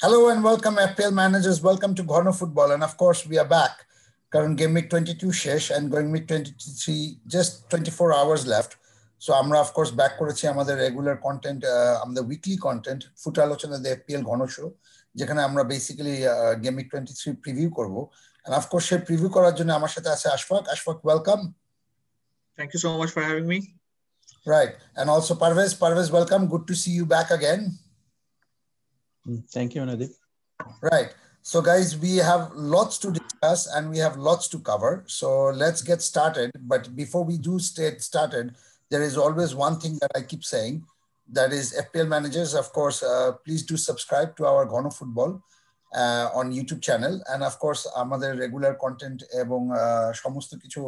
Hello and welcome FPL managers. Welcome to Ghono Football. And of course, we are back. Current game week 22 shesh and going week 23, just 24 hours left. So আমরা of course back করেছি আমাদের regular content, আমাদের weekly content, Footalochona the FPL Ghono show, যেখানে আমরা basically game week 23 preview করব. And of course, সেই preview করার জন্য আমার সাথে আছে Ashfaq. Ashfaq, welcome. Thank you so much for having me. Right. And also Parvez. Parvez, welcome. Good to see you back again. Thank you, Nadeep. Right. So guys, we have lots to discuss and we have lots to cover. So let's get started. But before we do get started, there is always one thing that I keep saying. That is FPL managers, of course, please do subscribe to our Ghono Football on YouTube channel. And of course, আমাদের regular content এবং সমস্ত কিছু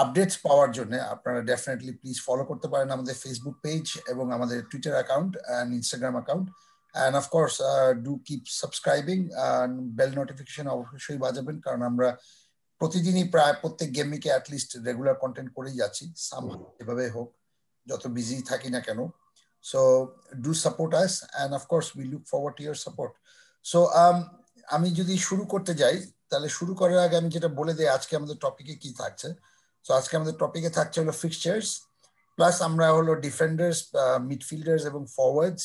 updates পাওয়ার জন্য আপনারা definitely please follow করতে পারেন আমাদের Facebook page এবং আমাদের Twitter account and Instagram account. And of course, do keep subscribing and bell notification অবশ্যই বাজাবেন কারণ আমরা প্রতিদিনই প্রায় প্রত্যেক গেম উইকে at least regular content করেই যাচ্ছি somehow এভাবে হোক যত বিজি থাকি না কেন so do support us and of course we look forward to your support so আমি যদি শুরু করতে যাই তাহলে শুরু করার আগে আমি যেটা বলে দেই আজকে আমাদের টপিকে কি থাকছে so আজকে আমাদের টপিকে থাকছে হলো ফিক্সচার্স প্লাস আমরা হলো ডিফেন্ডার্স মিডফিল্ডার্স এবং ফরওয়ার্ডস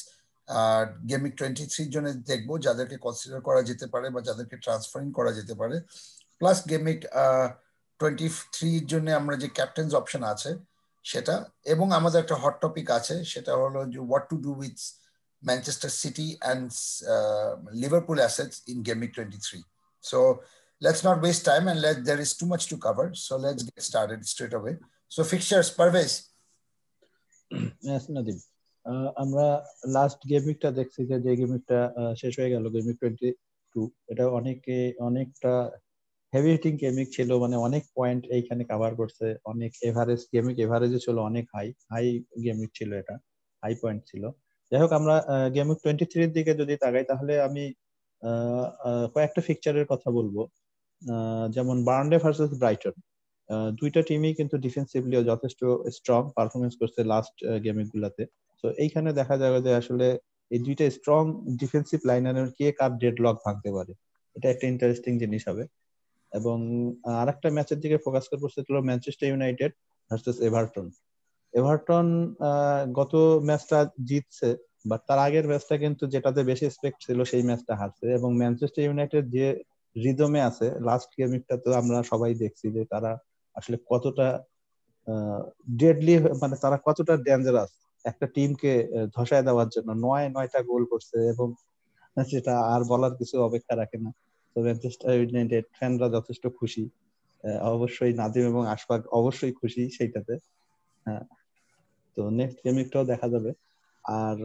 গেম উইক 23 জন্য দেখবো যাদেরকে কনসিডার করা যেতে পারে বা যাদেরকে ট্রান্সফারিং করা যেতে পারে প্লাস গেম উইক 23 এর জন্য আমরা যে ক্যাপ্টেন্স অপশন আছে সেটা এবং আমাদের একটা হট টপিক আছে সেটা হলো যে what to do with Manchester City and Liverpool assets in game week 23 so let's not waste time and there is too much to cover so let's get started straight away so fixtures Parvez yes Nadeep আমরা last game উইকটা দেখছি যে game উইকটা শেষ হয়ে গেল game week 22 এটা অনেকটা heavy heating game week ছিল মানে অনেক পয়েন্ট এইখানে কভার করছে অনেক এভারেজ গেম উইক এভারেজে ছিল অনেক হাই গেম উইক ছিল এটা হাই পয়েন্ট ছিল যাই হোক আমরা গেম উইক 23 এর দিকে যদি তাকাই তাহলে আমি কয়েকটা ফিকচারের কথা বলবো যেমন বার্নলে ভার্সেস ব্রাইটন দুইটা টিমই কিন্তু ডিফেন্সিভলিও যথেষ্ট স্ট্রং পারফরমেন্স করছে লাস্ট গেম উইকগুলোতে তো এইখানে দেখা যাবে যে আসলে এই দুইটা স্ট্রং ডিফেন্সিভ লাইনারের কে কার ডেডলক ভাঙতে পারে এটা একটা ইন্টারেস্টিং জিনিস হবে এবং আরেকটা ম্যাচের দিকে ফোকাস করবো সেটা হলো ম্যানচেস্টার ইউনাইটেড ভার্সেস এভারটন গত ম্যাচটা জিতছে বাট তার আগের ম্যাচটা কিন্তু যেটাতে বেশি এক্সপেক্ট ছিল সেই ম্যাচটা হারছে এবং ম্যানচেস্টার ইউনাইটেড যে রিদমে আছে লাস্ট গেমটা তো আমরা সবাই দেখছি যে তারা আসলে কতটা ডেডলি মানে তারা কতটা ডেঞ্জারাস একটা টিমকে ধসায় দেওয়ার জন্য 9টা গোল করছে এবং সেটা আর বলার কিছু অপেক্ষা রাখে না তো ম্যানচেস্টার ইউনাইটেড ফ্যানরা যথেষ্ট খুশি অবশ্যই নাদিম এবং আশফাক অবশ্যই খুশি সেইটাতে তো নেক্সট গেম উইকটাও দেখা যাবে আর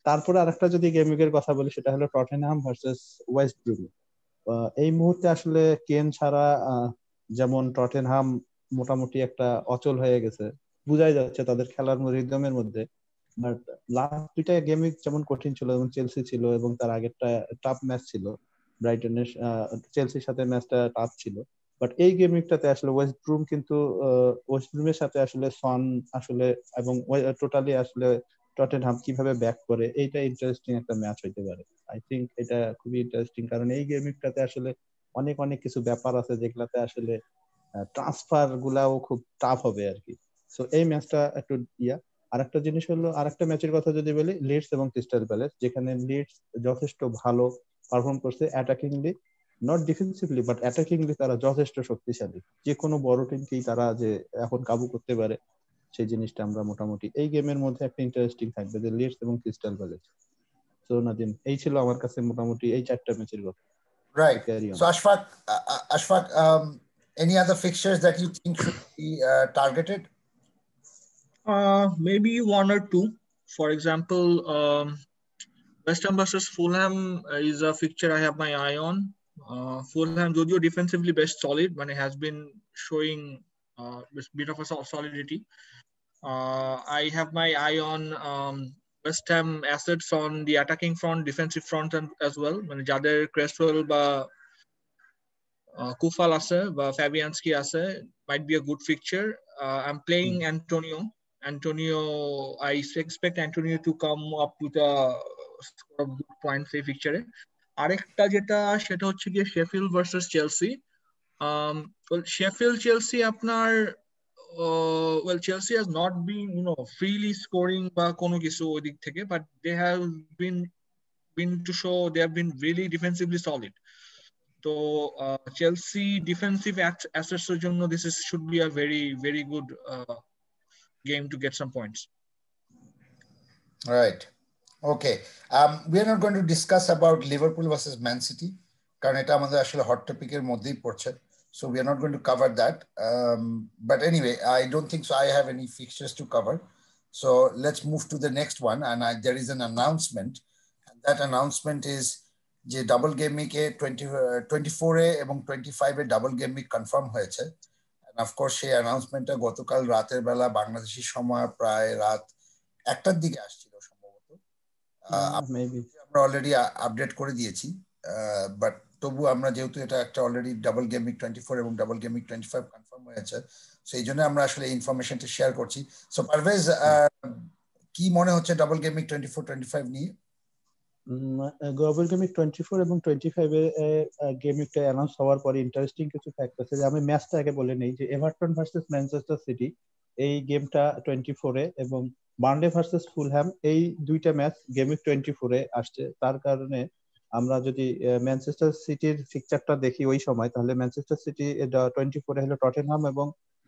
তারপরে আরেকটা যদি গেম উইকের কথা বলি সেটা হলো টটেনহাম ভার্সেস ওয়েস্ট ব্রুম এই মুহূর্তে আসলে কেন ছাড়া যেমন টটেনহাম মোটামুটি একটা অচল হয়ে গেছে বুঝাই যাচ্ছে তাদের খেলার রিদমের মধ্যে বাট লাস্ট দুইটা গেম উইক যেমন কঠিন ছিল এবং চেলসি ছিল এবং তার আগেরটা টাফ ম্যাচ ছিল ব্রাইটনের চেলসির সাথে ম্যাচটা টাফ ছিল বাট এই গেম উইকটাতে আসলে ওয়েস্ট ব্রুম কিন্তু ওয়েস্ট ব্রুমের সাথে আসলে সন আসলে এবং টোটালি আসলে টটেনহাম কিভাবে ব্যাক করে এইটা ইন্টারেস্টিং একটা ম্যাচ হইতে পারে আই থিংক এটা খুবই ইন্টারেস্টিং কারণ এই গেম উইকটাতে আসলে অনেক কিছু ব্যাপার আছে যেগুলাতে আসলে ট্রান্সফার গুলাও খুব টাফ হবে আর কি সো এই ম্যাচটা একটু আরেকটা জিনিস হলো আরেকটা ম্যাচের কথা যদি বলি লিডস এবং ক্রিস্টাল প্যালেস যেখানে লিডস যথেষ্ট ভালো পারফর্ম করছে অ্যাটাকিংলি নট ডিফেন্সিভলি বাট অ্যাটাকিংলি তারা যথেষ্ট শক্তিশালী যে কোনো বড় টিমকেই তারা যে এখন কাবু করতে পারে সেই জিনিসটা আমরা মোটামুটি এই গেমের মধ্যে একটা ইন্টারেস্টিং থাকবে যে লিডস এবং ক্রিস্টাল প্যালেস সো নাদিম এই ছিল আমার কাছে মোটামুটি এই চারটা ম্যাচের কথা right so Ashfaq any other fixtures that you think should be targeted Maybe one or two. For example, West Ham versus Fulham is a fixture I have my eye on. Fulham, jodio defensively best solid, but it has been showing a bit of a solidity. I have my eye on West Ham assets on the attacking front, defensive front as well. When Jader, Cresswell, Kufal ase, Fabianski ase, might be a good fixture. I'm playing Antonio, I expect Antonio to come up with a score of good points এই ফিকচারে। আরেকটা যেটা সেটা হচ্ছে গিয়ে Sheffield versus Chelsea. Sheffield Chelsea আপনার well Chelsea has not been freely scoring বা কোনো কিছু ওই দিক থেকে, but they have been to show they have been really defensively solid. তো Chelsea defensive assets এর জন্য this should be a very very good game to get some points. Right. Okay. We are not going to discuss about Liverpool versus Man City কারণ এটা আমাদের আসলে hot topic এর মধ্যেই পড়ছে. So we are not going to cover that. But anyway, I don't think so. I have any fixtures to cover. So let's move to the next one. And there is an announcement. And that announcement is যে double game উইকে 24-এ এবং 25-এ double game week confirm হয়েছে। And of course সেই অ্যানাউন্সমেন্টটা গতকাল রাতের বেলা বাংলাদেশি সময় প্রায় রাত 1টার দিকে আসছিল সম্ভবত। আমরা অলরেডি আপডেট করে দিয়েছি, বাট তবু আমরা যেহেতু এটা একটা অলরেডি ডাবল গেম উইক 24 এবং ডাবল গেম উইক 25 কনফার্ম হয়েছে, সেই জন্য আমরা আসলে ইনফরমেশনটা শেয়ার করছি। সো পারভেজ, কি মনে হচ্ছে ডাবল গেম উইক 24-25 নিয়ে? গ্লোবাল গেম উইক 24 এবং 25 এ গেম উইকটা অ্যানাউন্স হওয়ার পরে ইন্টারেস্টিং কিছু ফ্যাক্ট আছে। যে আমি ম্যাচটা আগে বলে নেই যে এভারটন ভার্সেস ম্যানচেস্টার সিটি এই গেমটা 24 এ এবং বার্নলে ভার্সেস ফুলহ্যাম এই দুইটা ম্যাচ গেম উইক 24 এ আসছে। তার কারণে আমরা যদি ম্যানচেস্টার সিটির ফিকচারটা দেখি ওই সময়, তাহলে ম্যানচেস্টার সিটি 24 এ হলো টটেনহাম এবং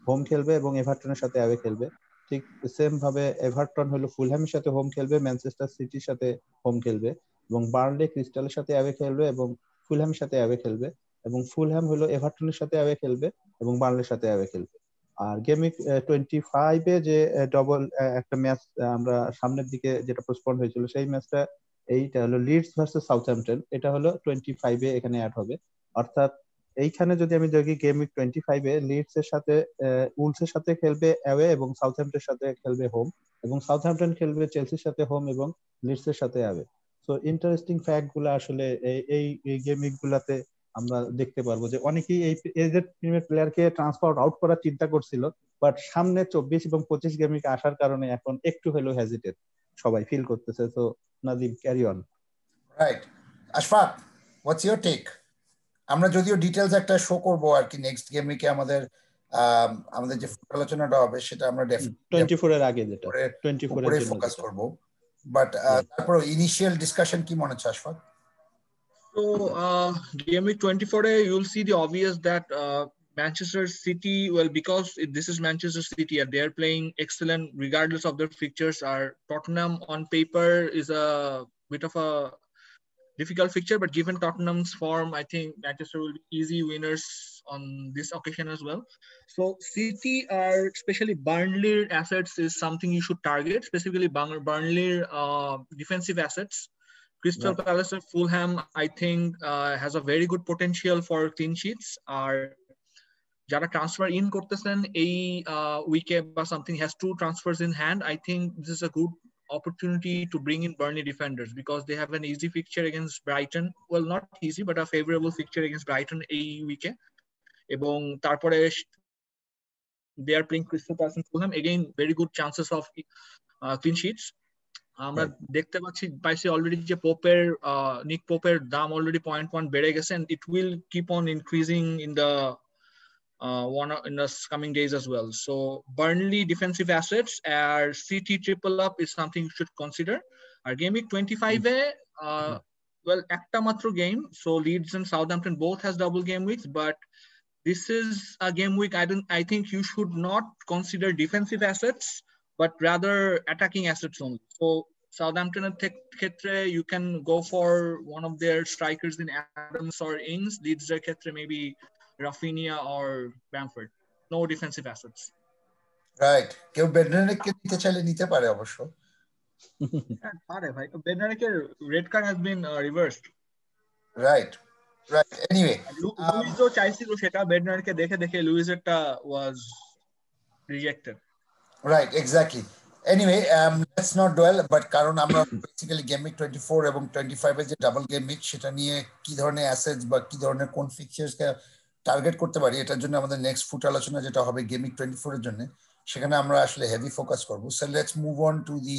হোম খেলবে এবং এভারটনের সাথে অ্যাওয়ে খেলবে। ঠিক সেম ভাবে এভারটন হলো ফুলহ্যামের সাথে হোম খেলবে, ম্যানচেস্টার সিটির সাথে হোম খেলবে, এবং বার্নলে ক্রিস্টালের সাথে অ্যাওয়ে খেলবে এবং ফুলহ্যামের সাথে অ্যাওয়ে খেলবে, এবং ফুলহ্যাম হলো এভারটনের সাথে অ্যাওয়ে খেলবে এবং বার্নলের সাথে অ্যাওয়ে খেলবে। আর গেম উইক 25 এ যে ডবল একটা ম্যাচ আমরা সামনের দিকে যেটা পোস্টপন্ড হয়েছিল, সেই ম্যাচটা এইটা হলো লিডস ভার্সেস সাউথহ্যাম্পটন, এটা হলো 25 এ এখানে অ্যাড হবে। অর্থাৎ এইখানে যদি আমি দেখি গেম উইক 25 এ লিডস এর সাথে উলস এর সাথে খেলবে অ্যাওয়ে এবং সাউথহ্যাম্পটনের সাথে খেলবে হোম, এবং সাউথহ্যাম্পটন খেলবে চেলসির সাথে হোম এবং লিডস এর সাথে অ্যাওয়ে। সো ইন্টারেস্টিং ফ্যাক্ট গুলো আসলে এই গেম উইক গুলাতে আমরা দেখতে পারবো যে অনেকেই এই এজেড প্রিমিয়ার প্লেয়ারকে ট্রান্সফার আউট করার চিন্তা করছিল, বাট সামনে 24 এবং 25 গেম উইক আসার কারণে এখন একটু হলেও হেজিটেট সবাই ফিল করতেছে। তো Nadeem, carry on. Right. Ashfaq, what's your take? আমরা যদিও ডিটেইলস একটা শো করব আর কি নেক্সট গেম উইকে, আমাদের যে ফুট আলোচনাটা হবে সেটা আমরা 24 এর আগে যেটা 24 এর জন্য ফোকাস করব, বাট তারপর ইনিশিয়াল ডিসকাশন কি মনে হচ্ছে Ashfaq? So game week 24 you'll see the obvious that Manchester City, well, because this is Manchester City and they're playing excellent regardless of their fixtures. Our Tottenham on paper is a bit of a difficult fixture, but given Tottenham's form, I think Manchester will be easy winners on this occasion as well. So City are, especially Burnley assets is something you should target, specifically Burnley defensive assets. Crystal Palace and Fulham, I think, has a very good potential for clean sheets. যারা transfer in করতেছেন এই উইকে বা something has to transfers in hand, I think this is a good opportunity to bring in Burnley defenders because they have an easy fixture against Brighton. Well, not easy, but a favorable fixture against Brighton এই উইকে, এবং তারপরে they are playing Crystal Palace and Fulham, again very good chances of clean sheets. আমরা দেখতে পাইছি already যে নিক পোপের দাম অলরেডি 0.1 বেড়ে গেছে, and it will keep on increasing in the coming days as well. So Burnley defensive assets, our City triple up is something you should consider. Our game week 25 well, একটা মাত্র game, so Leeds and Southampton both has double game weeks, but this is a game week I think you should not consider defensive assets but rather attacking assets only. So Southampton ক্ষেত্রে you can go for one of their strikers in Adams or Ings. Leeds ক্ষেত্রে maybe Rafinha or Bamford. No defensive assets. Right. কেউ বেডনারেককে নিতে চাইলে নিতে পারে অবশ্য। পারে ভাই, বেডনারেকের red card has been reversed. Right. Anyway, লুইসও চাইছিল সেটা, বেডনারেকে দেখে লুইসেরটা was rejected. Right, exactly. Anyway, let's not dwell, but কারণ আমরা বেসিক্যালি গেম উইক 24 এবং 25 এর যে ডাবল গেম উইক সেটা নিয়ে কি ধরনের অ্যাসেটস বা কি ধরনের কোন ফিক্সার্সকে টার্গেট করতে পারি, এটার জন্য আমাদের নেক্সট ফুট আলোচনা যেটা হবে গেম উইক 24 এর জন্য, সেখানে আমরা আসলে হেভি ফোকাস করব। So let's move on to the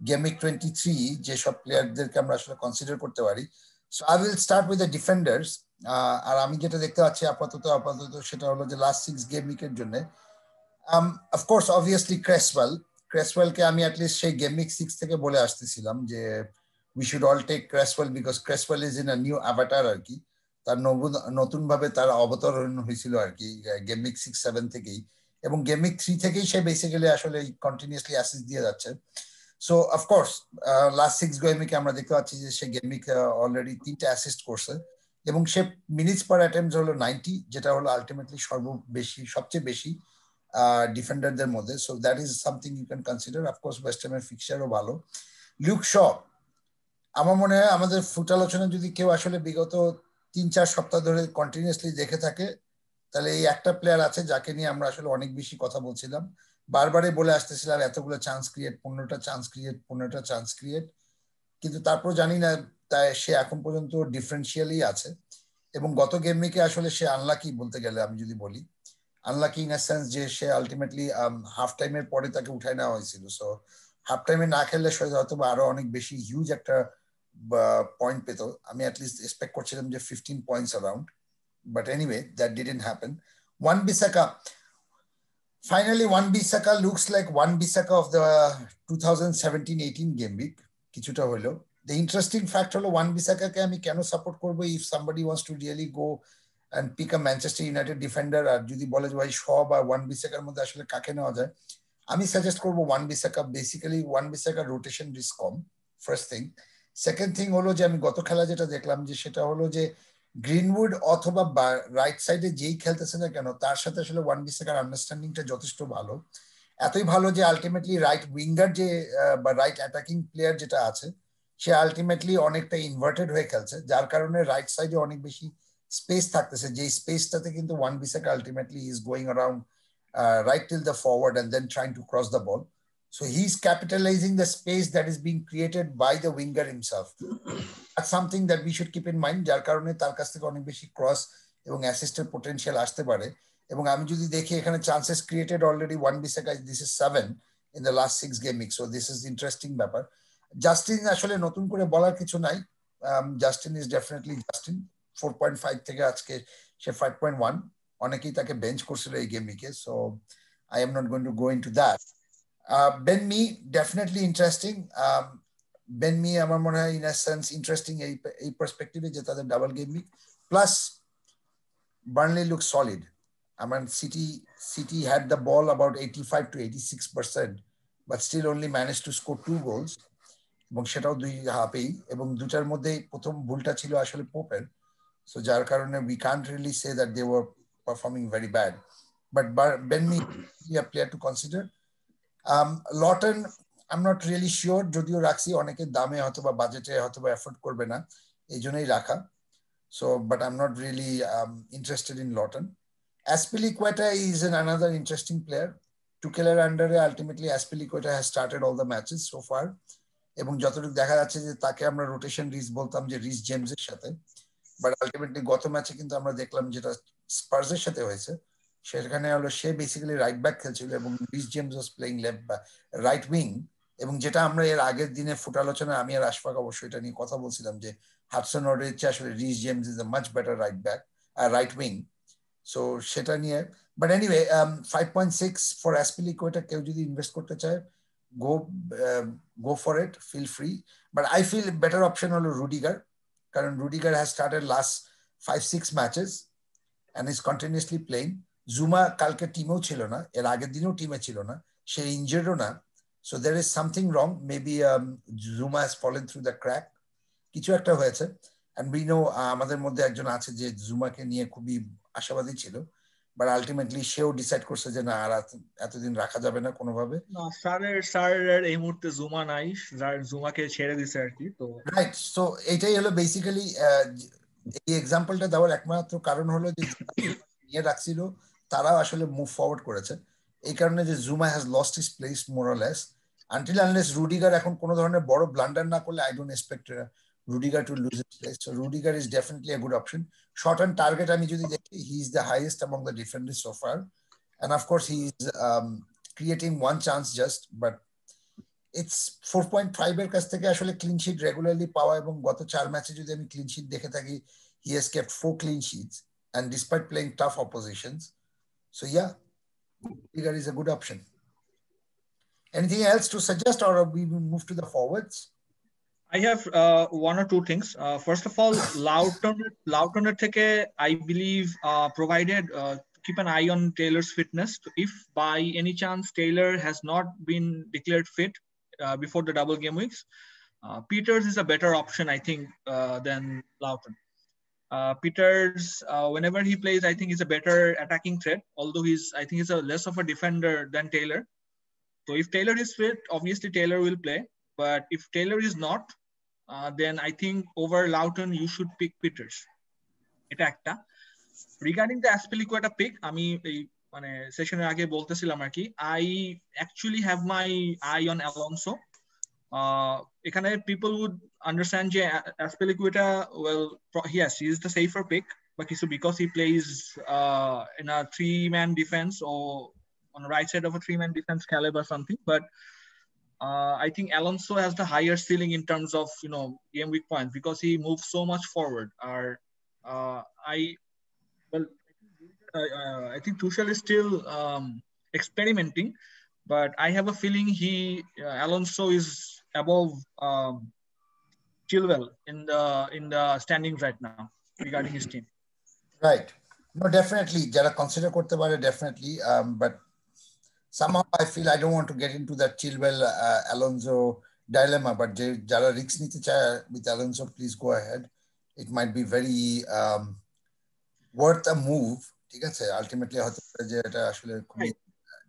gameweek 23 যেসব প্লেয়ারদেরকে আমরা আসলে কনসিডার করতে পারি। So I will start with the defenders. আর আমি যেটা দেখতে পাচ্ছি আপাতত সেটা হলো যে লাস্ট 6 গেম উইকের জন্য অফকোর্স অবভিয়াসলি ক্রেসওয়েলকে আমি অ্যাটলিস্ট সেই গেমিক 6 থেকে বলে আসতেছিলাম যে we should all take Cresswell because Cresswell is in a new avatar আর কি। তার নতুন ভাবে তার অবতরণ হয়েছিল আর কি গেমিক 6-7 থেকেই, এবং গেমিক 3 থেকেই সে বেসিক্যালি আসলে কন্টিনিউয়াসলি অ্যাসিস্ট দিয়ে যাচ্ছে। সো অফকোর্স লাস্ট 6 গেমিকে আমরা দেখতে পাচ্ছি যে সে গেমিক অলরেডি 3টা অ্যাসিস্ট করছে এবং সে মিনিটস পার অ্যাটেম্পট হলো 90, যেটা হলো আলটিমেটলি সবচেয়ে বেশি ডিফেন্ডারদের মধ্যে। So that is something you can consider. Of course West হ্যামের ফিক্সারও ভালো। লুক শ, আমার মনে হয় আমাদের ফুটালোচনা যদি কেউ আসলে বিগত 3-4 সপ্তাহ ধরে কন্টিনিউয়াসলি দেখে থাকে, তাহলে এই একটা প্লেয়ার আছে যাকে নিয়ে আমরা আসলে অনেক বেশি কথা বলছিলাম, বারবারই বলে আসতেছিলাম এতগুলো চান্স ক্রিয়েট, 15টা চান্স ক্রিয়েট, 15টা চান্স ক্রিয়েট, কিন্তু তারপর জানি না তাই সে এখন পর্যন্ত ডিফারেন্সিয়ালি আছে। এবং গত গেম উইকে আসলে সে আনলাকি বলতে গেলে, আমি যদি বলি আনলাকি ইন আ সেন্স যে সে আলটিমেটলি হাফ টাইমের পরে তাকে উঠায় নেওয়া হয়েছিল। সো হাফ টাইমে না খেললে সে হয়তো আরো অনেক বেশি হিউজ একটা পয়েন্ট পেত। আমি অ্যাটলিস্ট এক্সপেক্ট করছিলাম যে 15 points around, but anyway that didn't happen. Wan Bissaka, finally one Bisaka looks like one Bisaka of the 2017-18 game week কিছুটা হলো। The interesting fact হলো ওয়ান বিসাকাকে আমি কেন সাপোর্ট করবো, if somebody wants to really go and pick a Manchester United defender, আর যদি বলে যে ভাই সব আর ওয়ান বিসাকার মধ্যে আসলে কাকে নেওয়া যায়, আমি সাজেস্ট করবো ওয়ান বিসাকা। বেসিক্যালি ওয়ান বিসাকার রোটেশন রিস্ক কম, ফার্স্ট থিং। সেকেন্ড থিং হলো যে আমি গত খেলা যেটা দেখলাম যে সেটা হলো যে গ্রিনউড অথবা রাইট সাইডে যেই খেলতেছে না কেন তার সাথে আসলে ওয়ান বিসাকার আন্ডারস্ট্যান্ডিংটা যথেষ্ট ভালো, এতই ভালো যে আলটিমেটলি রাইট উইঙ্গার যে বা রাইট অ্যাটাকিং প্লেয়ার যেটা আছে সে আলটিমেটলি অনেকটা ইনভার্টেড হয়ে খেলছে, যার কারণে রাইট সাইডে অনেক বেশি স্পেস থাকতেছে, যে স্পেসটাতে কিন্তু Wan Bissaka ultimately is going around right till the forward and then trying to cross the ball. So he's capitalizing the space that is being created by the winger himself. That's something that we should keep in mind, যার কারণে তার কাছ থেকে অনেক বেশি cross এবং অ্যাসিস্টের potential আসতে পারে। এবং আমি যদি দেখি এখানে chances created already Wan Bissaka this is 7 in the last 6 game week, so this is interesting ব্যাপার। জাস্টিন আসলে নতুন করে বলার কিছু নাই, জাস্টিন ইজ ডেফিনেটলি জাস্টিন। 4.5 থেকে আজকে সে 5.1, অনেকেই তাকে বেঞ্চ করছিল এই গেম উইকে, so I am not going to go into that. Ben me definitely interesting. Ben me আমার মনে হয় ইন আ সেন্স ইন্টারেস্টিং এই পার্সপেক্টিভে যে তাদের double game week, plus Burnley look solid. আমার City had the ball about 85 to 86%, but still only managed to score 2 goals, এবং সেটাও 2 হাফেই, এবং দুটার মধ্যে প্রথম ভুলটা ছিল আসলে পোপের। So যার কারণে we can't really say that they were performing very bad, but Ben Mee a player to consider. Lawton I'm not really sure, যদিও রাখছি অনেকের দামে হয়তো বা বাজেটে হয়তো বা এফোর্ড করবে না এই জন্যই রাখা, so but I'm not really interested in Lawton. Azpilicueta is another interesting player. Tucheler under ultimately Azpilicueta has started all the matches so far, এবং যতটুকু দেখা যাচ্ছে যে তাকে আমরা রোটেশন রিস বলতাম যে রিস জেমসের সাথে, বাট আলটিমেটলি গত ম্যাচে কিন্তু আমরা দেখলাম যেটা স্পার্সের সাথে হয়েছে সেখানে হলো সে বেসিক্যালি রাইট ব্যাক খেলছিল এবং Reece James was playing left right wing, এবং যেটা আমরা এর আগের দিনে ফুটালোচনা আমি আর আশফাক অবশ্যই এটা নিয়ে কথা বলছিলাম যে হাডসন অডোয়ের চেয়ে আসলে Reece James is a much better right back right wing, so সেটা নিয়ে। বাট এনিওয়ে 5.6 ফর অ্যাসপিলিকুয়েটা কেউ যদি ইনভেস্ট করতে চায় go for it, feel free, but I feel better option হলো রুডিগার, কারণ Rudiger has started last 5-6 matches and is continuously playing. জুমা কালকে টিমেও ছিল না, এর আগের দিনেও টিমে ছিল না, সে ইনজার্ডও না, so there is something wrong, maybe Zuma has fallen through the crack, কিছু একটা হয়েছে, and we know আমাদের মধ্যে একজন আছে যে জুমাকে নিয়ে খুবই আশাবাদী ছিল, বাট আলটিমেটলি সেও ডিসাইড করছে যে না আর এতদিন রাখা যাবে না কোনোভাবে। না স্যারের এই মুহূর্তে জুমা নাই, জুমাকে ছেড়ে দিছে আর কি, তো রাইট। সো এটাই হলো বেসিক্যালি এই এক্সাম্পলটা দেওয়ার একমাত্র কারণ হলো যে নিয়ে রাখছিল তারাও আসলে মুভ ফরওয়ার্ড করেছে, এই কারণে যে জুমা has lost his place more or less until unless Rudiger এখন কোনো ধরনের বড় ব্লান্ডার না করলে I don't expect Rudiger to lose his place. So Rudiger is definitely a good option. Short on target আমি যদি দেখি he is the highest among the defenders so far, and of course he is creating one chance just, but it's 4.5 এর কাছ থেকে আসলে clean sheet regularly পাওয়া এবং গত 4 ম্যাচে যদি আমি ক্লিন শিট দেখে থাকি, he has kept 4 clean sheets and despite playing tough oppositions. So yeah, Liga is a good option. Anything else to suggest, or we will move to the forwards? I have one or two things. First of all, Loughton থেকে, I believe, provided keep an eye on Taylor's fitness. If by any chance Taylor has not been declared fit before the double game weeks, Peters is a better option, I think, than Loughton. Peters, whenever he plays, I think he's a better attacking threat. Although I think he's a less of a defender than Taylor. So if Taylor is fit, obviously Taylor will play. But if Taylor is not, then I think over Loughton you should pick Peters. এটা একটা। Regarding the Aspilicueta pick, আমি এই মানে সেশনের আগে বলতেছিলাম আর কি, I actually have my eye on Alonso. এখানে people would understand যে Aspilicueta, well, yes, he is the safer pick, but because he plays in a 3-man defense or on the right side of a 3-man defense caliber or something, but I think Alonso has the higher ceiling in terms of, game week points because he moves so much forward. I think Tuchel is still experimenting, but I have a feeling Alonso is above Chilwell in the standings right now regarding his team. Right. No, definitely. Jara consider korte pare, definitely. But somehow I feel I don't want to get into that Chilwell Alonso dilemma. But Jara risks nite chahe with Alonso, please go ahead. It might be very worth a move. ঠিক আছে, ultimately হতে পারে যে এটা আসলে খুবই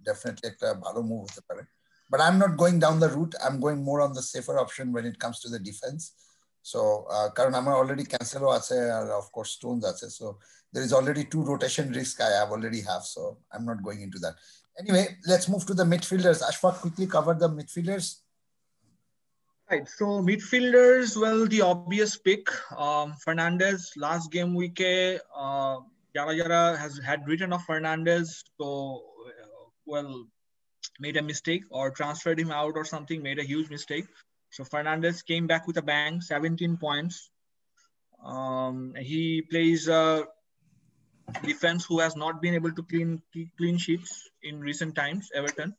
definitely একটা ভালো move হতে পারে. But I'm not going down the route. I'm going more on the safer option when it comes to the defense. So কারণ আমার already Cancelo আছে আর of course Stones আছে. So there is already 2 rotation risk I already have. So I'm not going into that. Anyway, let's move to the midfielders. Ashfaq, quickly cover the midfielders. Right. So midfielders, well, the obvious pick, Fernandes. Last game week, Jara has had written off Fernandes, so well, made a mistake or transferred him out or something, made a huge mistake. So Fernandes came back with a bang, 17 points. He plays a defense who has not been able to clean sheets in recent times, Everton.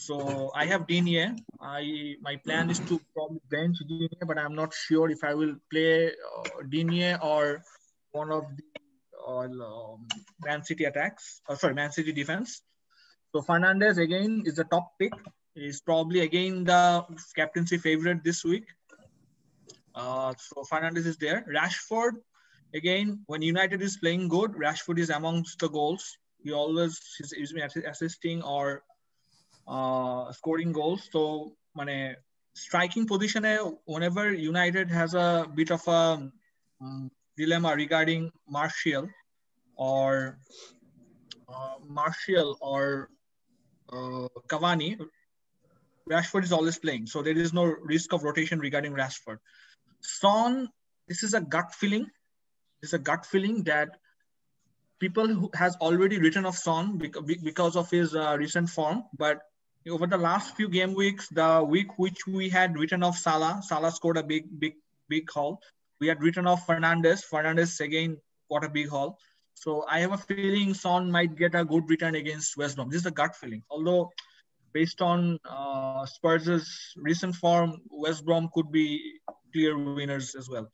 So I have Digne. My plan is to probably bench Digne, but I'm not sure if I will play Digne or one of the Man City Man City defense. So Fernandes again is the top pick. He's probably again the captaincy favorite this week. So Fernandes is there. Rashford, again, when United is playing good, Rashford is amongst the goals. He always is assisting or scoring goals. So striking position, whenever United has a bit of a dilemma regarding Martial or Cavani, Rashford is always playing. So there is no risk of rotation regarding Rashford. Son, this is a gut feeling. It's a gut feeling that people who has already written off Son because of his recent form, but over the last few game weeks, the week which we had written off Salah scored a big haul. We had written off Fernandes again got a big haul. So I have a feeling Son might get a good return against West Brom. This is a gut feeling. Although based on Spurs' recent form, West Brom could be clear winners as well.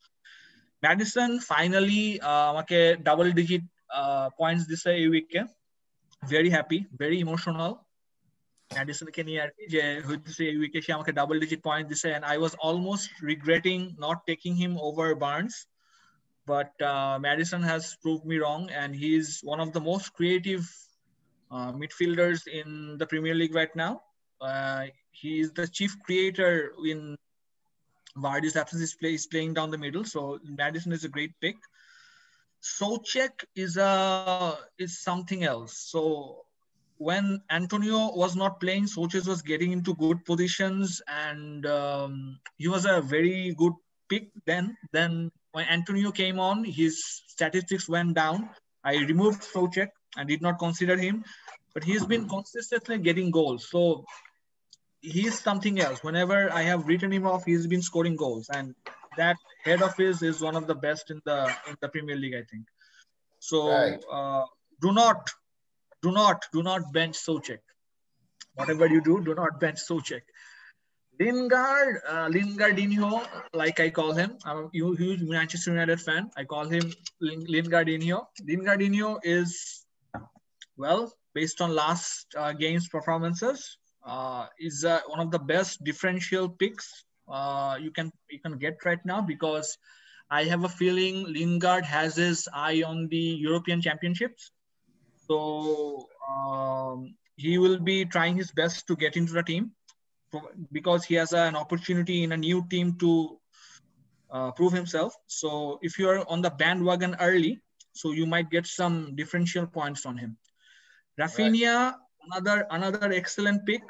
Maddison finally আমাকে double digit points দিছে এই উইকে, very happy, very emotional. Maddison কে নিয়ে আর কি যে হইতেছে এই উইকে সে আমাকে double digit point দিছে, and I was almost regretting not taking him over Barnes, but Maddison has proved me wrong, and he is one of the most creative midfielders in the Premier League right now. He is the chief creator in Vardy's absence. Is playing down the middle, so Maddison is a great pick. Souček is something else. So when Antonio was not playing, Souček was getting into good positions, and he was a very good pick. Then when Antonio came on, his statistics went down. I removed Souček and did not consider him, but he's been consistently getting goals. So he's something else. Whenever I have written him off, he's been scoring goals, and that head of his is one of the best in the Premier League, I think. So Right. do not bench Souček. Whatever you do not bench Souček. Lingardinho, like I call him. I'm a huge Manchester United fan. I call him Lingardinho. Lingardinho is, well, based on last game's performances, is one of the best differential picks you can get right now, because I have a feeling Lingard has his eye on the European Championships. So he will be trying his best to get into the team, because he has an opportunity in a new team to prove himself. So if you're on the bandwagon early, so you might get some differential points on him. Rafinha, another excellent pick.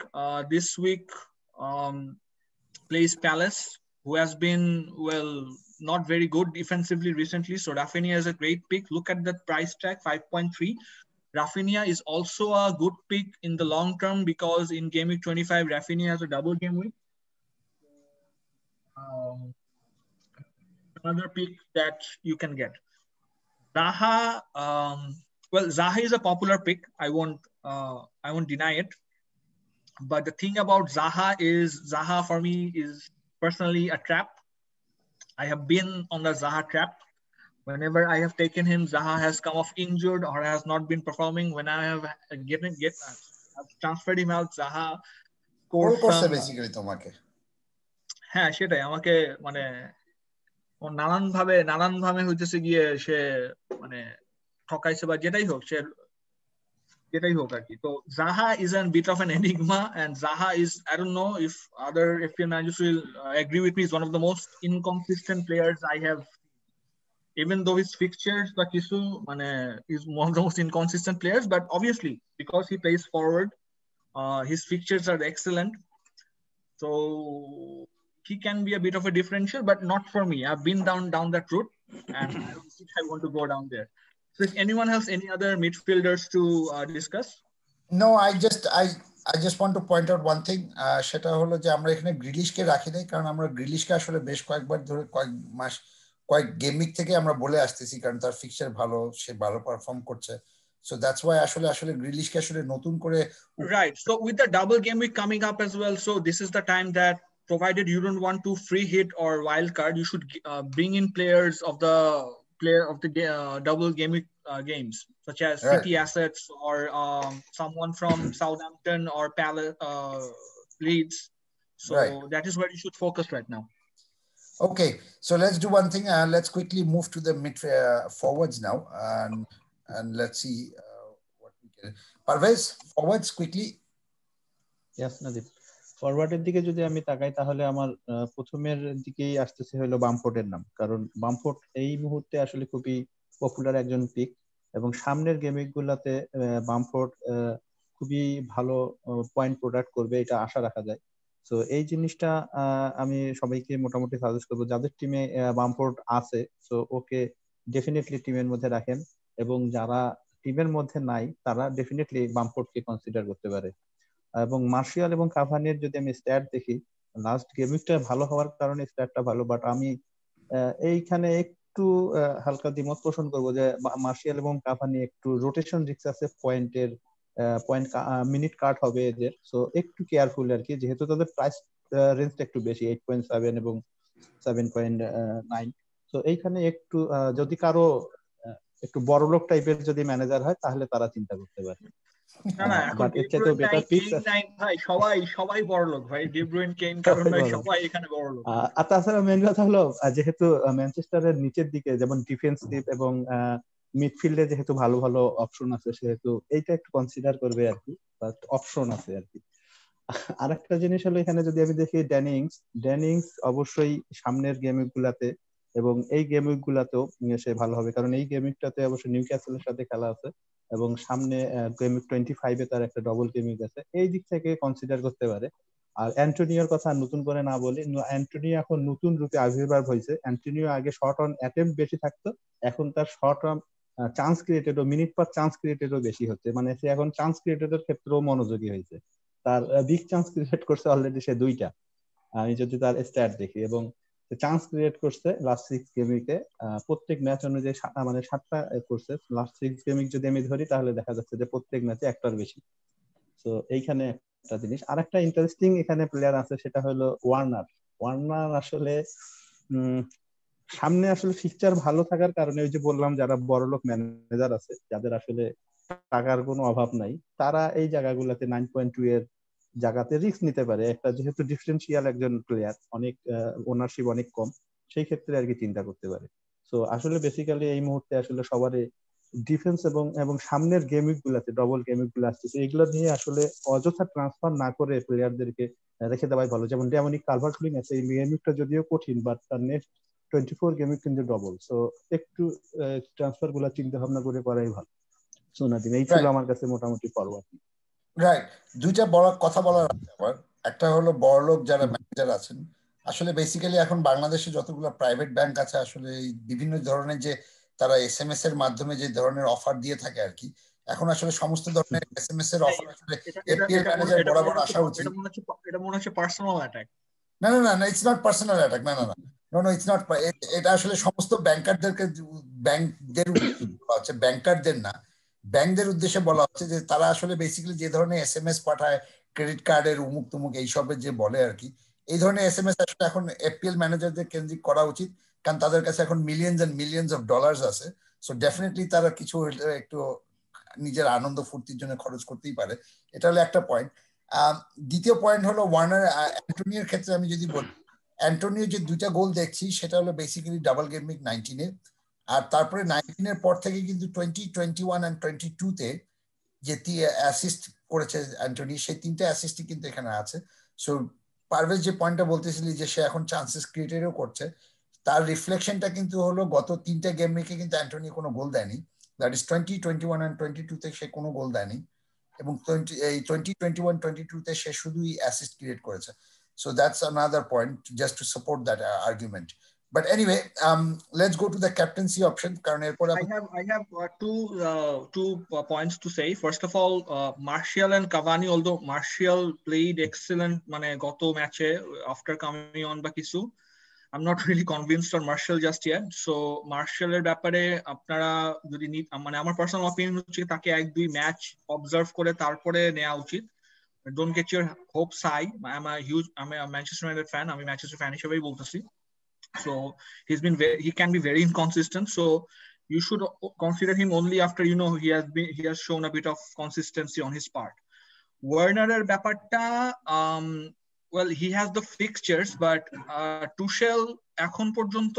This week plays Palace, who has been, well, not very good defensively recently. So Rafinha is a great pick. Look at that price tag, 5.3. Rafinha is also a good pick in the long term, because in game week 25, Rafinha has a double game week. Another pick that you can get. Zaha, well, Zaha is a popular pick. I won't deny it. But the thing about Zaha is, Zaha for me is personally a trap. I have been on the Zaha trap. Whenever I have taken him, Zaha has come off injured or has not been performing. When I have transferred him out, Zaha scored some. Basically তোমাকে হ্যাঁ সেটাই, আমাকে মানে নানান ভাবে হইতেছে গিয়ে সে মানে ঠকাইছে বা যেটাই হোক আর কি। তো Zaha is a bit of an enigma, and Zaha is, I don't know if other FPL managers will agree with me, is one of the most inconsistent players I have. Even though his fixtures বা কিছু মানে is one of the most inconsistent players, but obviously because he plays forward, his fixtures are excellent. So he can be a bit of a differential, but not for me. I've been down that route, and I don't think I want to go down there. So if anyone has any other midfielders to discuss? No, I just want to point out one thing. সেটা হলো যে আমরা এখানে গ্রিলিশকে রাখি নাই, কারণ আমরা গ্রিলিশকে আসলে বেশ কয়েকবার ধরে কয়েক গেম উইক থেকে আমরা বলে আসতেছি, কারণ তার ফিক্সচার ভালো, সে ভালো পারফর্ম করছে। So that's why আসলে গ্রিলিশকে আসলে নতুন করে right. So with the double game week coming up as well, so this is the time that, provided you don't want to free hit or wild card, you should bring in players of the double game week games, such as City assets or someone from Southampton or Palace, Leeds. So that is where you should focus right now. Okay, so let's do one thing. Let's quickly move to the mid forwards now, and let's see what we can. Parvez, forwards quickly. Yes, Nadeep. ফরওয়ার্ডের দিকে যদি আমি তাকাই, তাহলে আমার প্রথমের দিকেই আসতেছে হলো বামফোর্ডের নাম, কারণ বামফোর্ড এই মুহূর্তে আসলে খুবই পপুলার একজন পিক, এবং সামনের গেমিং গুলাতে বামফোর্ড খুবই ভালো পয়েন্ট প্রোডাক্ট করবে, এটা আশা রাখা যায়। তো এই জিনিসটা আমি সবাইকে মোটামুটি সাজেস্ট করবো, যাদের টিমে বামফোর্ড আছে তো ওকে ডেফিনেটলি টিমের মধ্যে রাখেন, এবং যারা টিমের মধ্যে নাই তারা ডেফিনেটলি বামফোর্ডকে কনসিডার করতে পারে। এবং মার্শিয়াল এবং কাভানির যদি আমি স্ট্যাট দেখি, লাস্ট গেমিংটা ভালো হওয়ার কারণে স্ট্যাটটা ভালো, বাট আমি এইখানে একটু হালকা দ্বিমত পোষণ করবো যে মার্শিয়াল এবং কাভানি একটু রোটেশন রিস্ক আছে, পয়েন্ট মিনিট কাট হবে এদের, সো একটু কেয়ারফুল আর কি, যেহেতু তাদের প্রাইস রেঞ্জটা একটু বেশি, 8.7 এবং 7.9। তো এইখানে একটু যদি কারো একটু বড় লোক টাইপের যদি ম্যানেজার হয়, তাহলে তারা চিন্তা করতে পারে। তাছাড়া মেন কথা হলো, যেহেতু ম্যানচেস্টারের নিচের দিকে যেমন ডিফেন্সিভ এবং মিডফিল্ডে যেহেতু ভালো ভালো অপশন আছে, সেহেতু এইটা একটু কনসিডার করবে আর কি, অপশন আছে আর কি। আরেকটা জিনিস হলো, এখানে যদি আমি দেখি ড্যানিংস অবশ্যই সামনের গেম গুলাতে এবং এই গেম গুলাতেও সে ভালো হবে, কারণ এই গেমিংটাতে অবশ্যই নিউক্যাসলের সাথে খেলা আছে, এবং সামনে গেম 25-এ তার একটা ডবল গেমিং আছে, এই দিক থেকে কনসিডার করতে পারে। আর অ্যান্টোনিওর কথা নতুন করে না বলি, অ্যান্টোনিও এখন নতুন রূপে আবির্ভাব হয়েছে। অ্যান্টোনিও আগে শর্ট অন অ্যাটেম্প বেশি থাকতো, এখন তার শর্ট অন চান্স ক্রিয়েটেড ও মিনিট পার চান্স ক্রিয়েটেডও বেশি হচ্ছে, মানে সে এখন চান্স ক্রিয়েটেডের ক্ষেত্রেও মনোযোগী হয়েছে। তার বিগ চান্স ক্রিয়েট করছে অলরেডি সে 2টা, আমি যদি তার স্ট্যাট দেখি, এবং চান্স ক্রিয়েট করছে লাস্ট 6 গেমিংতে প্রত্যেক ম্যাচ অনুযায়ী মানে 7টা করছে। লাস্ট 6 গেমিং যদি আমি ধরি তাহলে দেখা যাচ্ছে যে প্রত্যেক ম্যাচে একটার বেশি। তো এইখানে একটা জিনিস। আর একটা ইন্টারেস্টিং এখানে প্লেয়ার আছে, সেটা হলো ওয়ার্নার। ওয়ার্নার আসলে সামনে আসলে ফিকচার ভালো থাকার কারণে, ওই যে বললাম যারা বড়লোক ম্যানেজার আছে যাদের আসলে টাকার কোনো অভাব নাই, তারা এই জায়গাগুলোতে 9.2 এর জায়গাতে রিস্ক নিতে পারে। একটা যেহেতু ডিফারেন্সিয়াল একজন প্লেয়ার, অনেক ওনারশিপ অনেক কম, সেই ক্ষেত্রে আর কি চিন্তা করতে পারে। তো আসলে বেসিক্যালি এই মুহূর্তে আসলে সবারই ডিফেন্স এবং এবং সামনের গেমিং গুলাতে ডবল গেমিং গুলো আসছে, এগুলো নিয়ে আসলে অযথা ট্রান্সফার না করে প্লেয়ারদেরকে রেখে দেওয়াই ভালো। যেমন ডেমনিক কালভার্ট লুইন আছে, এই গেমিংটা যদিও কঠিন, বাট তার নেক্সট 24 গেমিং কিন্তু ডবল। সো একটু ট্রান্সফার গুলা চিন্তা ভাবনা করে করাই ভালো। সোনাদিন, এই ছিল আমার কাছে মোটামুটি ফরওয়ার্ড। রাইট, দুইটা বড় কথা বলার আছে আমার। একটা হলো বড়লোক যারা ম্যানেজার আছেন, আসলে বেসিক্যালি এখন বাংলাদেশে যতগুলো প্রাইভেট ব্যাংক আছে আসলে এই বিভিন্ন ধরনের যে তারা SMS এর মাধ্যমে যে ধরনের অফার দিয়ে থাকে আর কি, এখন আসলে সমস্ত ধরনের SMS এর অফার আসলে FPL ম্যানেজার বরাবর আসা উচিত। এটা মনে হচ্ছে পার্সোনাল অ্যাটাক। না না না, ইটস নট পার্সোনাল অ্যাটাক, না না না, নো নো, ইটস নট। এটা আসলে সমস্ত ব্যাংকারদেরকে, ব্যাংকদের হচ্ছে, ব্যাংকারদের না, ব্যাংকদের উদ্দেশ্যে বলা হচ্ছে যে তারা আসলে বেসিক্যালি যে ধরনের SMS পাঠায়, ক্রেডিট কার্ডের উমুক তুমুক এইসবের যে বলে আর কি, এই ধরনের SMS আসলে এখন FPL ম্যানেজারদের কেন্দ্রিক করা উচিত, কারণ তাদের কাছে এখন millions and millions of dollars আছে। সো ডেফিনেটলি তারা কিছু একটু নিজের আনন্দ ফুর্তির জন্য খরচ করতেই পারে। এটা হলো একটা পয়েন্ট। দ্বিতীয় পয়েন্ট হলো ওয়ার্নার অ্যান্টোনিওর ক্ষেত্রে আমি যদি বলি, অ্যান্টোনিও যে 2টা গোল দেখছি সেটা হলো বেসিক্যালি ডাবল গেমিং 19-এ, আর তারপরে 19-এর পর থেকে কিন্তু 20, 21 and 22-তে যে অ্যাসিস্ট করেছে অ্যান্টোনি, সেই 3টে অ্যাসিস্টই কিন্তু এখানে আছে। সো পারভেজ যে পয়েন্টটা বলতেছিলি যে সে এখন চান্সেস ক্রিয়েটেরও করছে, তার রিফ্লেকশনটা কিন্তু হলো গত 3টে গেম উইকে কিন্তু অ্যান্টোনি কোনো গোল দেয়নি। দ্যাট ইজ 20, 21 and 22-তে সে কোনো গোল দেয়নি, এবং 20, 21, 22-তে সে শুধুই অ্যাসিস্ট ক্রিয়েট করেছে। So that's another point just to support that argument. But anyway, let's go to the captaincy option. I have two points to say. First of all, Martial and Cavani, although Martial played excellent মানে গত ম্যাচে after coming on বা কিছু, I'm not really convinced on Martial just yet. So Martial এর ব্যাপারে আপনারা যদি মানে আমার পার্সোনাল অপিনিয়ন হচ্ছে তাকে 1-2 ম্যাচ অবজার্ভ করে তারপরে নেওয়া উচিত। Don't get your hopes high. I'm a Manchester United fan. I'm a Manchester fan হিসেবেই বলতেছি। So he can be very inconsistent. So you should consider him only after he has shown a bit of consistency on his part. Werner ব্যাপারটা, well, he has the fixtures, but Tuchel এখন পর্যন্ত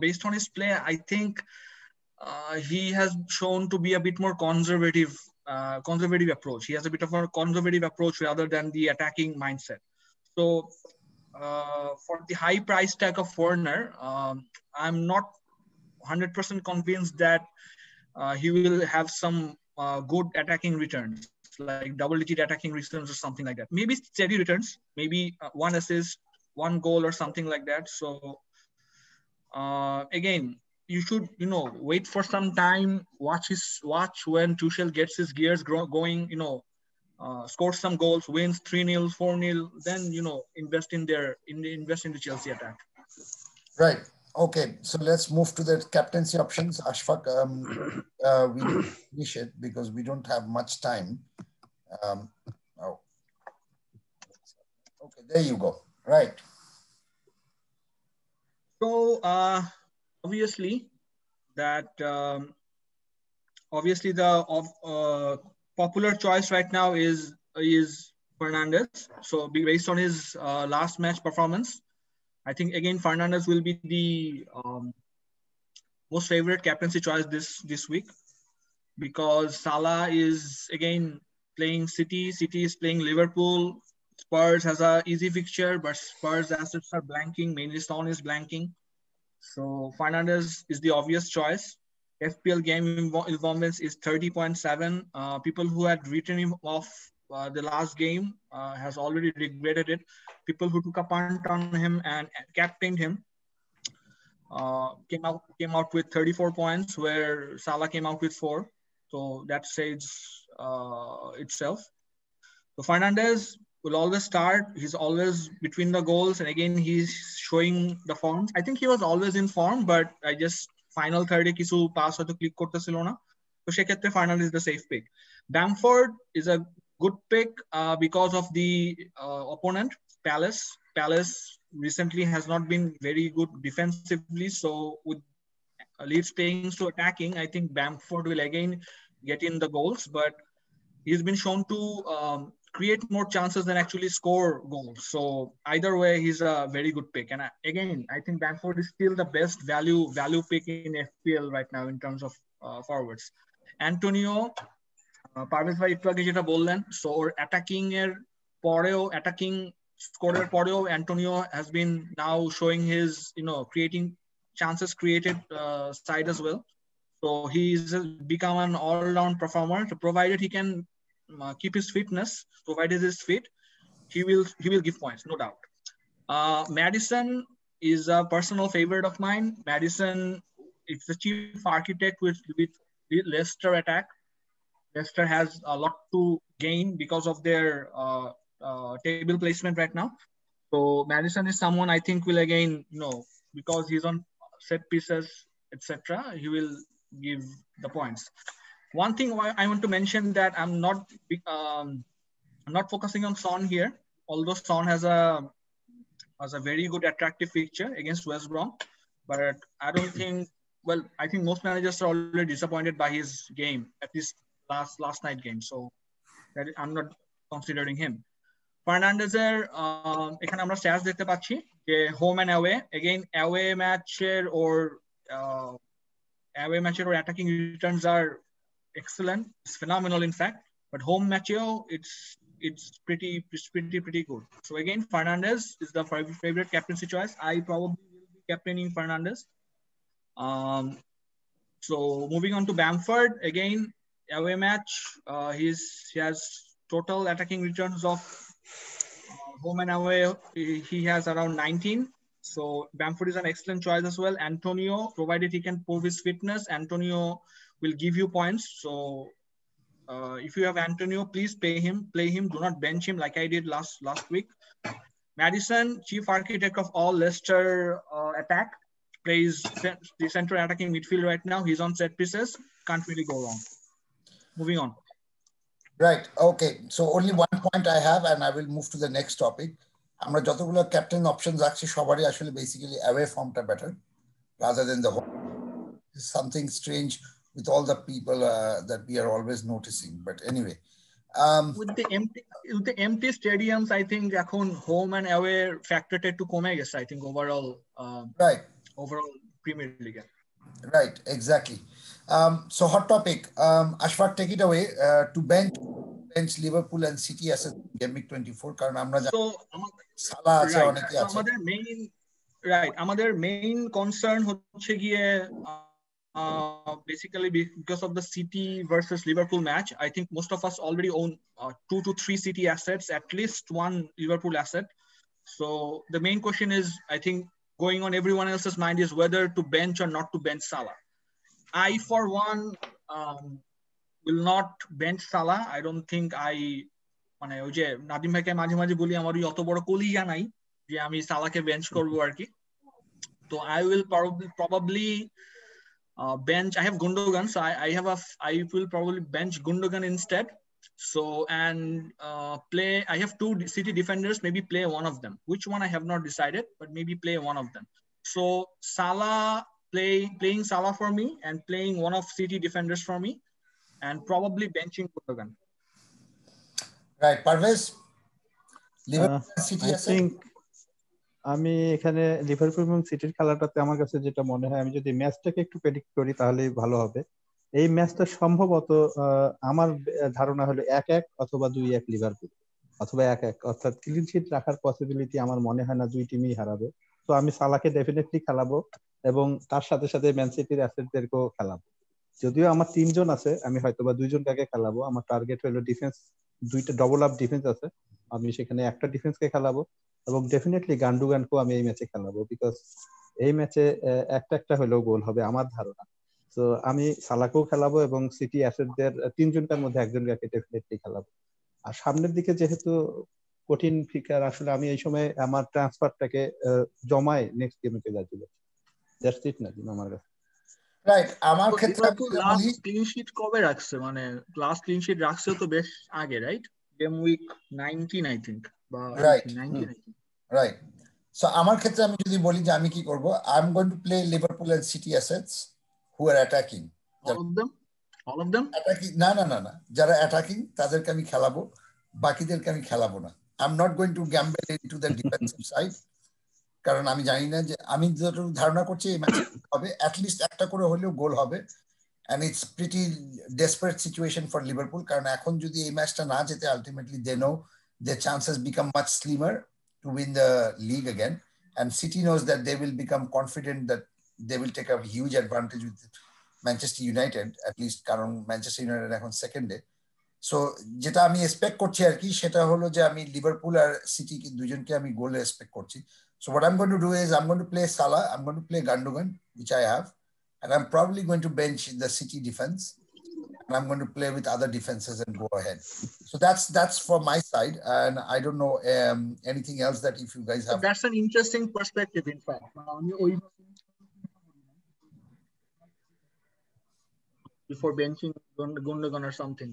based on his play, I think he has shown to be a bit more conservative approach. He has a bit of a conservative approach rather than the attacking mindset. So for the high price tag of Werner, I'm not 100% convinced that he will have some good attacking returns, like double-digit attacking returns or something like that. Maybe steady returns, maybe one assist, one goal or something like that. So again, you should wait for some time, watch when Tuchel gets his gears going, scores some goals, wins 3-0, 4-0, then invest in the Chelsea attack. Right. Okay, so let's move to the captaincy options. Ashfaq, we finish it because we don't have much time. Okay, there you go. Right. So obviously the popular choice right now is Fernandes. So based on his last match performance, I think again Fernandes will be the most favorite captaincy choice this week, because Salah is again playing City. City is playing Liverpool. Spurs has a easy fixture, but Spurs assets are blanking. Mainly Son is blanking. So Fernandes is the obvious choice. FPL game involvement is 30.7. People who had written him off the last game has already regretted it. People who took a punt on him and captained him came out with 34 points, where Salah came out with 4. So that says itself. So Fernandes will always start. He's always between the goals, and again he's showing the forms. I think he was always in form, but I just final third কিছু pass হয়তো click করতেছিল না। তো সেক্ষেত্রে Fernandes is the safe pick. Bamford is a good pick because of the opponent, Palace. Palace recently has not been very good defensively, so with Leeds playing so attacking, I think Bamford will again get in the goals, but he's been shown to create more chances than actually score goals. So either way, he's a very good pick. And again, I think Bamford is still the best value pick in FPL right now in terms of forwards. Antonio, Parvez ভাই একটু আগে যেটা বললেন, so attacking এর পরেও attacking scorer পরেও Antonio has been now showing his creating chances created side as well. So he's become an all-round performer. So provided he can keep his fitness, provided he's fit, he will give points, no doubt. Maddison is a personal favorite of mine. Maddison, it's the chief architect with Leicester attack. Leicester has a lot to gain because of their table placement right now. So Maddison is someone I think will again, because he's on set pieces, etc., he will give the points. One thing I want to mention that I'm not focusing on Son here, although Son has a very good attractive fixture against West Brom, but I don't think. Well, I think most managers are already disappointed by his game, at least last night game. So that I'm not considering him. ফার্নান্ডেজের এখানে আমরা stats দেখতে পাচ্ছি যে home and away, again away ম্যাচের ওর attacking returns আর excellent, it's phenomenal in fact, but home ম্যাচেও it's pretty good. So again, Fernandes is the favorite captaincy choice. I probably will be captaining Fernandes. So moving on to Bamford, again away match, he has total attacking returns of home and away, he has around 19. So Bamford is an excellent choice as well. Antonio, provided he can prove his fitness, Antonio will give you points. So if you have Antonio, please play him. Do not bench him like I did last week. Maddison, chief architect of all Leicester attack, plays the central attacking midfield right now. He's on set pieces. Can't really go wrong. Moving on. Right. Okay. So only one point I have, and I will move to the next topic. আমরা যতগুলো captain options আছে সবারই আসলে basically away ফর্মটা better rather than the home. Something strange with all the people that we are always noticing. But anyway, with the empty stadiums, I think এখন home and away factorটা একটু কমে গেছে, I think overall. Right. Overall Premier League. Right. Exactly. So hot topic. Ashfaq, take it away. To bench Liverpool and City as a game week 24. কারণ আমরা so সালা আছে অনেকে আছে। আমাদের মেইন কনসার্ন হচ্ছে গিয়ে basically because of the City versus Liverpool match. I think most of us already own 2 to 3 City assets, at least one Liverpool asset. So the main question is, I think, going on everyone else's mind is whether to bench or not to bench Salah. I, for one, will not bench Salah. I don't think মানে ওই যে নাদিম ভাইকে মাঝে মাঝে বলি আমার ওই অত বড় কলিজা নাই যে আমি সালাকে বেঞ্চ করবো আর কি। তো I will probably bench. I have Gundogan, so I will probably bench Gundogan instead. So and play. I have 2 City defenders. Maybe play one of them. Which one I have not decided, but maybe play one of them. So Salah playing Salah for me and playing one of City defenders for me, and probably benching Gundogan. Right, Parvez. Liverpool City. I think আমি এখানে Liverpool এবং সিটির খেলাটাতে আমার কাছে যেটা মনে হয়, আমি যদি ম্যাচটাকে একটু প্রেডিক্ট করি তাহলেই ভালো হবে। এই ম্যাচটা সম্ভবত আমার ধারণা হলো 1-1 অথবা 2-1 লিভারপুল, অথবা 1-1, অর্থাৎ ক্লিন শিট রাখার পসিবিলিটি আমার মনে হয় না দুই টিমই হারাবে। তো আমি সালাকে ডেফিনেটলি খেলাবো এবং তার সাথে সাথে ম্যান সিটির অ্যাসেটদেরকেও খেলাবো। যদিও আমার 3 জন আছে, আমি হয়তোবা 2 জনকে খেলাবো। আমার টার্গেট হলো ডিফেন্স, 2টা ডবল আপ ডিফেন্স আছে, আমি সেখানে একটা ডিফেন্সকে খেলাবো এবং ডেফিনেটলি গান্ডুগানকেও আমি এই ম্যাচে খেলাবো, বিকজ এই ম্যাচে একটা হলেও গোল হবে আমার ধারণা। তো আমি সালাকেও খেলাবো এবং সিটি অ্যাসেটদের 3 জনকার মধ্যে একজনকে ডেফিনেটলি খেলাবো। আর সামনের দিকে যেহেতু কঠিন ফিকার, আসলে আমি এই সময় আমার ট্রান্সফারটাকে জমায় নেক্সট গেমে যাচ্ছিল। দ্যাটস ইট না আমার কাছে। রাইট, আমার ক্ষেত্রে লিভারপুল লাস্ট ক্লিন শিট কবে রাখছে, মানে লাস্ট ক্লিন শিট রাখছে তো বেশ আগে, right? Game week 19 I think, বা 19 আই থিংক। রাইট। সো আমার ক্ষেত্রে আমি যদি বলি যে আমি কি করব, I am going to play Liverpool and City assets who are attacking. All of them? Attacking না না না না, যারা অ্যাটাকিং তাদেরকে আমি খেলাবো, বাকিদেরকে আমি খেলাবো না। I am not going two gamble into the defensive side, কারণ আমি জানি না যে, আমি যতটুকু ধারণা করছি এই ম্যাচ হবে অ্যাটলিস্ট একটা করে হলেও গোল হবে, and it's pretty desperate situation for Liverpool, কারণ এখন যদি এই ম্যাচটা না জেতে ultimately they know their chances become much slimmer to win the league again, and City knows that they will become confident that they will take a huge advantage with Manchester United, at least কারণ Manchester United এখন সেকেন্ডে। So যেটা আমি expect করছি আর কি, সেটা হলো যে আমি লিভারপুল আর সিটি দুজনকে আমি গোলে এক্সপেক্ট করছি। So what I'm going to do is I'm going to play Salah, I'm going to play Gundogan, which I have, and I'm probably going to bench the City defense, and I'm going to play with other defenses and go ahead. So that's for my side, and I don't know anything else that if you guys have. That's an interesting perspective, in fact. Before benching Gundogan or something,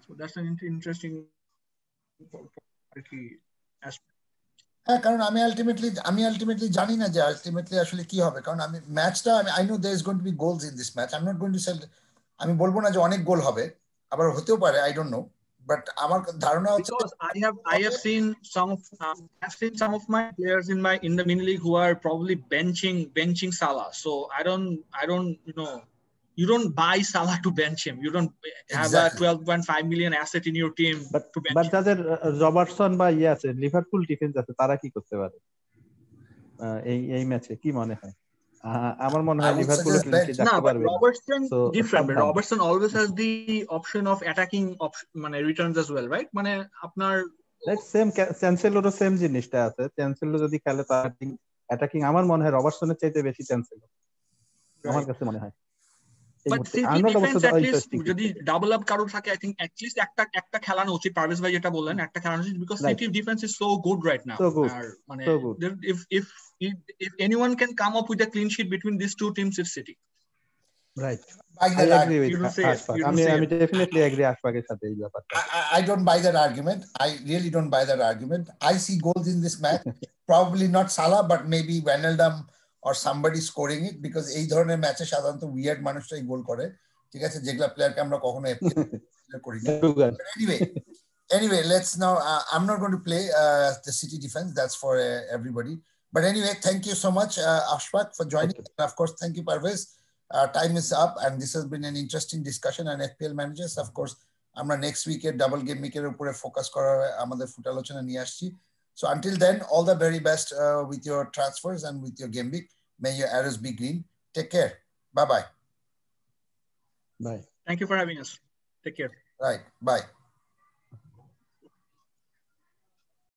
so that's an interesting aspect. হ্যাঁ, কারণ আমি ultimately জানি না যে ultimately আসলে কি হবে, কারণ আমি ম্যাচটা I know there is going to be goals in this match, I am not going to sell, আমি বলবো না যে অনেক গোল হবে, আবার হতেও পারে, আই ডোন্ট নো, বাট আমার ধারণা হচ্ছে because I have seen some of my players in the mini league who are probably benching Salah, so I don't you don't buy Salah to bench him. You don't have Exactly. a 12.5 million asset in your team to bench but him. যাদের Robertson বা আছে, Liverpool defence আছে, তারা কি করতে পারে এই ম্যাচে কি মনে হয়? আমার মনে হয় লিভারপুল ক্লিন শিট রাখতে পারবে। Robertson different, but Robertson always has the option of attacking মানে returns as well, right? মানে আপনার সেম চ্যান্সেলরও সেম জিনিসটা আছে, চ্যান্সেলর যদি খেলে তার অ্যাটাকিং আমার মনে হয় রবার্টসনের চাইতে বেশি চ্যান্সেলর, আমার কাছে মনে হয়। But City defense at least যদি ডাবল আপ কারো থাকে, I think at least একটা খেলানো উচিত, পারভেজ ভাই যেটা বললেন, একটা খেলানো উচিত, because City defense is so good right now. আর মানে if anyone can come up with a clean sheet between these two teams, it's City. Right. I agree with Ashfaq. I definitely agree Ashfaqের সাথে এই ব্যাপারটা। I don't buy that argument. I really don't buy that argument. I see goals in this match. Probably not Salah, but maybe Wijnaldum or somebody scoring it, because এই ধরনের ম্যাচে সাধারণত weird মানুষটাই গোল করে, ঠিক আছে, যেগুলা প্লেয়ারকে আমরা কখনো FPL করি না। Anyway, let's now I'm not going to play the City defense, that's for everybody, but anyway, thank you so much Ashfaq for joining, and of course thank you Parvez. Time is up, and this has been an interesting discussion on FPL managers. Of course, আমরা next week double game week উপরে focus করা আমাদের ফুটালোচনা নিয়ে আসছি। So until then, all the very best with your transfers and with your game week. May your arrows be green. Take care. Bye-bye. Bye. Thank you for having us. Take care. Right. Bye.